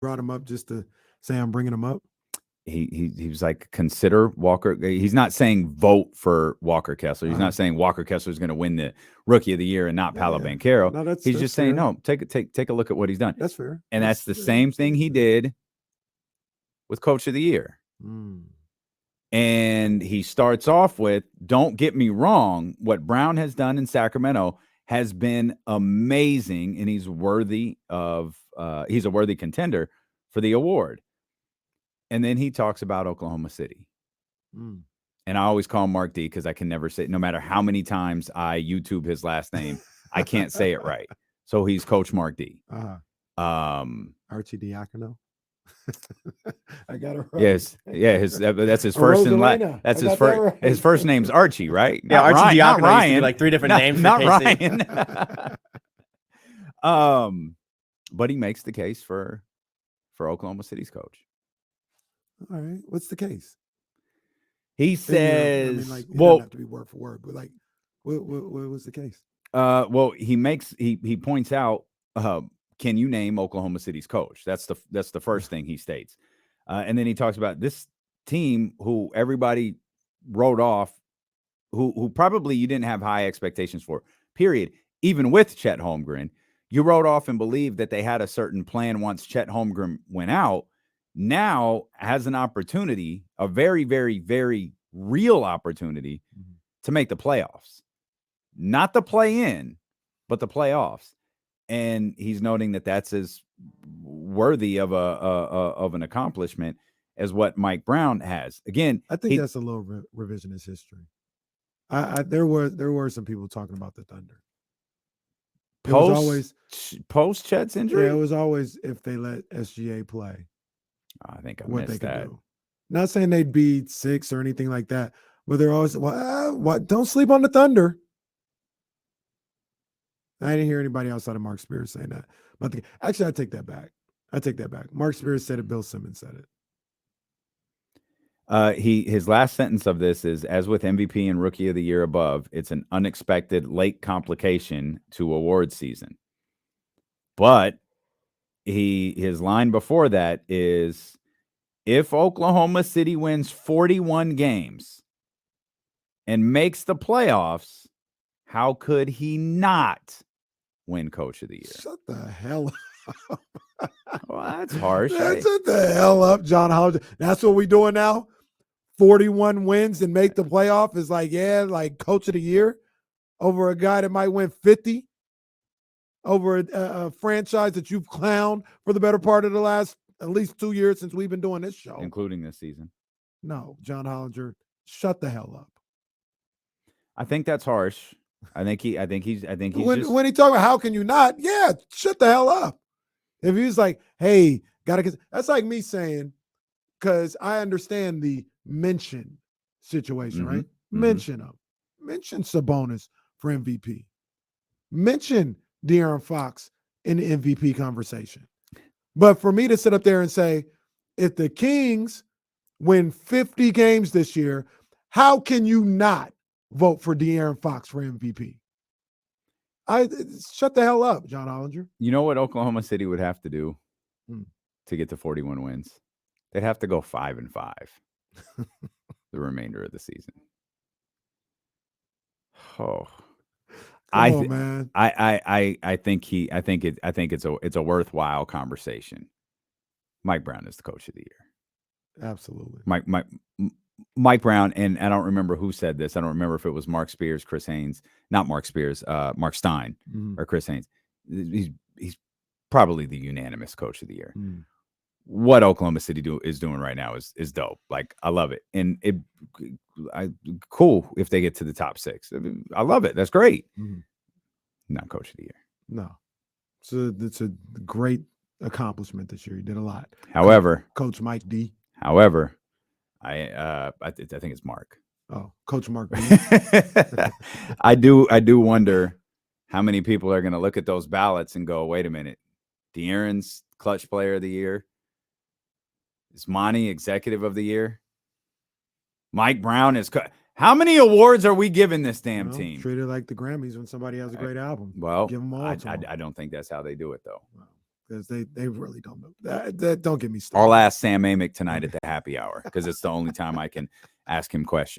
brought him up just to say I'm bringing him up? He was like, consider Walker. He's not saying vote for Walker Kessler. He's not saying Walker Kessler is going to win the Rookie of the Year and not Paolo Yeah. Banchero. No, He's that's just saying, fair. no, take a look at what he's done. That's fair. And that's the same thing he did with Coach of the Year. Mm. And he starts off with, don't get me wrong, what Brown has done in Sacramento has been amazing, and he's a worthy contender for the award. And then he talks about Oklahoma City. Mm. And I always call him Mark D because I can never say, no matter how many times I YouTube his last name, I can't say it right. So he's Coach Mark D. Archie Diacono. I got it right. Yes, yeah, that's his first and last. That's his first. Right. His first name's Archie, right? Yeah, Not Archie Ryan, Diacono not used to be Ryan. like 3 different names. Not for KC. Ryan. But he makes the case for Oklahoma City's coach. All right, what's the case? He says, I mean, like, it doesn't have to be word for word, but like, what was the case? Well, he points out, can you name Oklahoma City's coach? That's the first thing he states. And then he talks about this team who everybody wrote off, who probably you didn't have high expectations for, period. Even with Chet Holmgren, you wrote off and believed that they had a certain plan once Chet Holmgren went out. Now has an opportunity, a very, very, very real opportunity to make the playoffs. Not the play-in, but the playoffs. And he's noting that that's as worthy of an accomplishment as what Mike Brown has. Again, I think that's a little revisionist history. There were some people talking about the Thunder. It was always post Chet's injury. Yeah, it was always if they let SGA play. I think I missed that. Do. Not saying they'd be 6 or anything like that, but they're always what? Don't sleep on the Thunder. I didn't hear anybody outside of Mark Spears saying that. But actually, I take that back. Mark Spears said it. Bill Simmons said it. His last sentence of this is, as with MVP and Rookie of the Year above, it's an unexpected late complication to award season. But his line before that is, if Oklahoma City wins 41 games and makes the playoffs, how could he not win Coach of the Year? Shut the hell up. Well, that's harsh. Shut the hell up, John Holliday. That's what we're doing now? 41 wins and make the playoff is like Coach of the Year over a guy that might win 50? Over a franchise that you've clowned for the better part of the last at least 2 years since we've been doing this show. Including this season. No, John Hollinger, shut the hell up. I think that's harsh. I think he's when he talk about how can you not? Yeah, shut the hell up. If he's like, hey, that's like me saying, because I understand the mention situation, right? Mm-hmm. Mention him. Mention Sabonis for MVP. Mention De'Aaron Fox in the MVP conversation. But for me to sit up there and say, if the Kings win 50 games this year, how can you not vote for De'Aaron Fox for MVP? Shut the hell up, John Hollinger. You know what Oklahoma City would have to do to get to 41 wins? They'd have to go 5-5 the remainder of the season. Oh. I think it's a worthwhile conversation. Mike Brown is the Coach of the Year. Absolutely. Mike Brown, and I don't remember who said this. I don't remember if it was Mark Spears, Chris Haynes, not Mark Spears, Mark Stein or Chris Haynes. He's probably the unanimous Coach of the Year. What Oklahoma City is doing right now is dope. Like, I love it. And cool if they get to the top 6. I love it. That's great. Not Coach of the Year. No. So it's a great accomplishment this year. He did a lot. However, Coach Mike D. However, I think it's Mark. Oh, Coach Mark D. I do wonder how many people are going to look at those ballots and go, wait a minute, De'Aaron's Clutch Player of the Year. Is Monty Executive of the Year? Mike Brown is. How many awards are we giving this damn team? Treat it like the Grammys when somebody has a great album. Well, give them all. I don't think that's how they do it, though. because they really don't know. That don't get me started. I'll ask Sam Amick tonight at the happy hour because it's the only time I can ask him questions.